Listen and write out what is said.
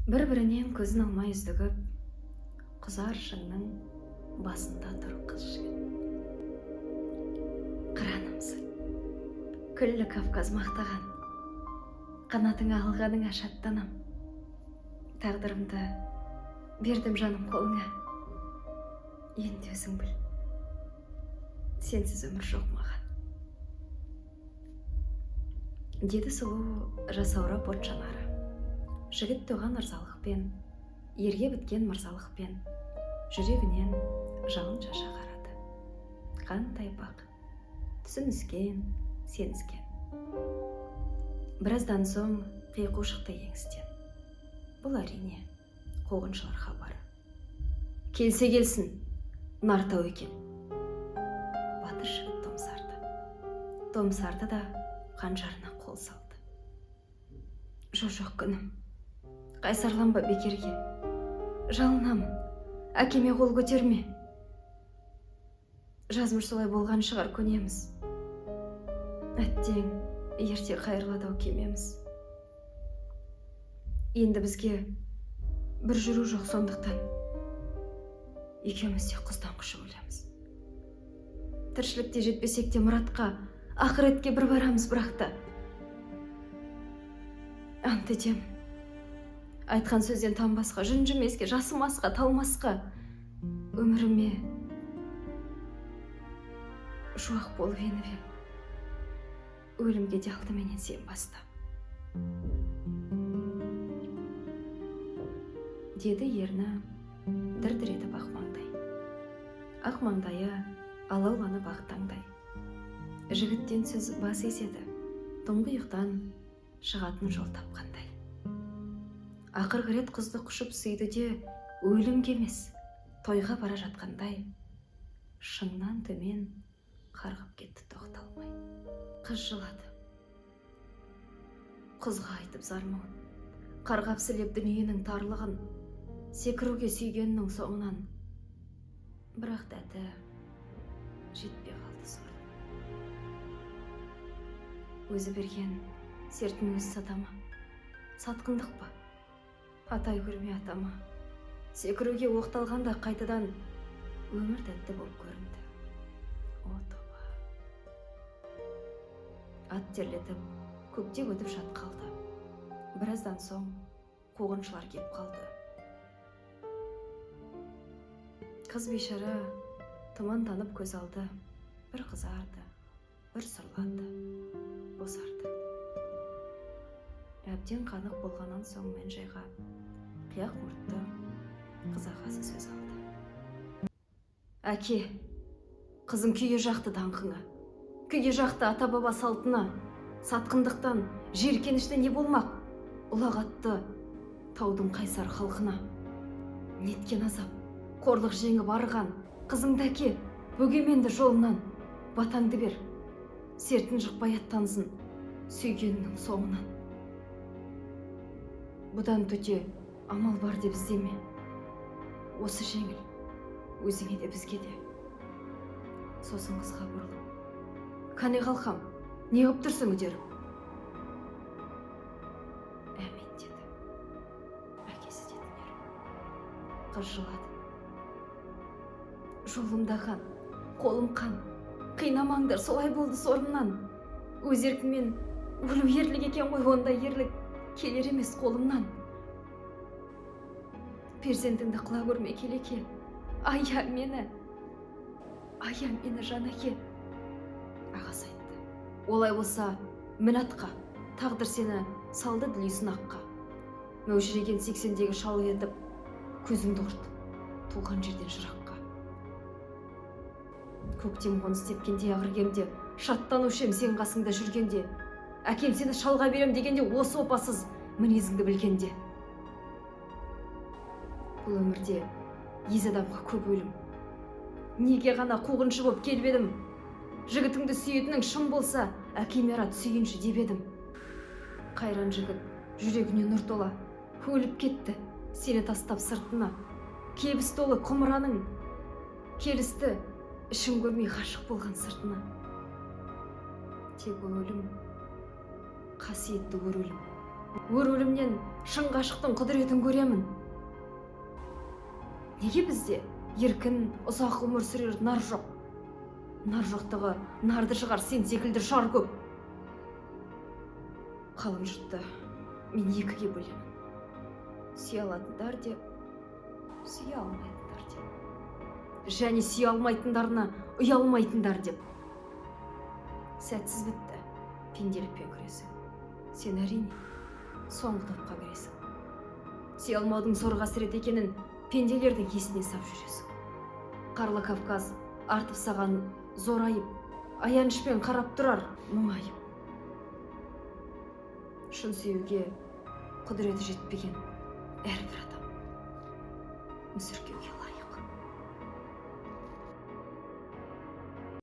Бір-бірінен көзін алмай үздігіп, құзар шыңның басында тұр қыз жігіт. Қыранымсың, күллі Кавказ мақтаған, қанатыңа алғаныңа шаттанам. Тағдырымды бердім жаным қолыңа, енді өзің біл, сенсіз өмір жоқ маған. Деді сұлу жасаурап от жанары. Жігіт тоған ырзалықпен, ерге біткен мырзалықпен, жүрегінен жалын шаша қарады. Қандай бақ, түсініскен, сеніскен. Біраздан соң қиқу шықты еңістен. Бұл әрине қуғыншылар хабары. Келсе келсін, Нартау екен. Батыр жігіт томсарды. Томсарды да қанжарына қол салды. Жоқ күнім, қайсарланба бекерге. Жалынамын, әкеме қол көтерме. Жазмыш солай болған шығар, көнеміз. Әттең, ерте қайырлады-ау кемеміз. Енді бізге бір жүру жоқ, сондықтан екеуміз де құздан құшып өлеміз. Тіршілікте жетпесек те мұратқа, ақыретке бір барамыз, бірақта. Ант етем, айтқан сөзден танбасқа, жүнжімеске, жасымасқа, талмасқа, өміріме жуақ болып еніп ем. Өлімге де алдыменен сен баста. Деді ерні дір-дір етіп ақ маңдай. Ақ маңдайы алауланып ақ таңдай. Жігіттен сөз бас еседі, тұңғиықтан шығатын жол тапқандай. Ақырғы рет қызды құшып сүйді де, өлім кемес, тойға бара жатқандай, шыңнан төмен қарғып кетті тоқталмай. Қыз жылады. Қызға айтып зармауын, қарғап сілеп дүниенің тарлығын, секіруге сүйгеннің соңынан. Бірақ дәті жетпей қалды сорлы. Өзі берген сертін өзі сатама, сатқындық па? Атай көрме атама. Секіруге оқталғанда қайтадан өмір тәтті болып көрінді. О тоба. Ат терлетіп, көктеп өтіп шат қалды. Біраздан соң қуғыншылар кеп қалды. Қыз бейшара тұман танып көз алды. Бір қызарды, бір сұрланды, босарды. Әбден қанық болғаннан соң мән-жайға қияқ мұртты қыз ағасы сөз алды. Әке, қызым күйе жақты даңқыңа, күйе жақты ата-баба салтына, сатқындықтан, жеркенішті не болмақ? Ұлағатты таудың қайсар халқына. Неткен азап, қорлық жеңіп арыған, қызыңды әке, бөгеменді жолынан, батаңды бер, сертін жықпай аттансын, сүйгеннің соңынан. Бұдан төте амал бар деп іздеме. Осы жеңіл, өзіңе де бізге де. Сосын қызға бұрылып, кәне қалқам, не ғып тұрсың үдеріп? Әмин деді. Әкесі деді неріп. Қыз жылады. Жолымда қан, қолым қан, қинамаңдар, солай болды сорымнан. Өз еркіммен өлу ерлік екен ғой, ондай ерлік келер емес қолымнан. Перзентіңді қыла көрме келеке, ая мені жан әке. Ағасы айтты, олай болса мін атқа, тағдыр сені салды дүлейсін аққа. Мәушіреген 80-дегі шалы етіп, көзіңді құрт, туған жерден жыраққа. Көктем қоныс тепкенде ағыргемде, шаттанушем сен қасыңда жүргенде, әкем сені шалға берем дегенде, осы опасыз мінезіңді білгенде. Бұл өмірде ез адамға көп өлім. Неге ғана қуғыншы боп келбедім? Жігітіңді сүйетінің шын болса, әкеме рат сүйінші деп едім. Қайран жігіт жүрегіне нұр тола, өліп кетті сені тастап сыртына. Кебіс толы құмыраның келісті, ішін көрмей ғашық болған сыртына. Тек ол өлім, қасиетті өр өлім, өр өлімнен шын ғашықтың құдіретін көремін. Неге бізде еркін ұзақ өмір сүрер нар жоқ? Нар жоқтығы нарды шығар сен секілді шар көп. Қалың жұртты мен екіге бөлемін. Сүйе алатындар деп, сүйе алмайтындар деп. Және сүйе алмайтындарына ұялмайтындар деп. Сәтсіз бітті пенделікпен күресің. Сен әрине соңғы топқа кіресің. Сүйе алмаудың зор қасірет екенін пенделердің есіне сап жүресің. Қарлы Кавказ артып саған зор айып, аянышпен қарап тұрар мұңайып. Шын сүюге құдіреті жетпеген әрбір адам мүсіркеуге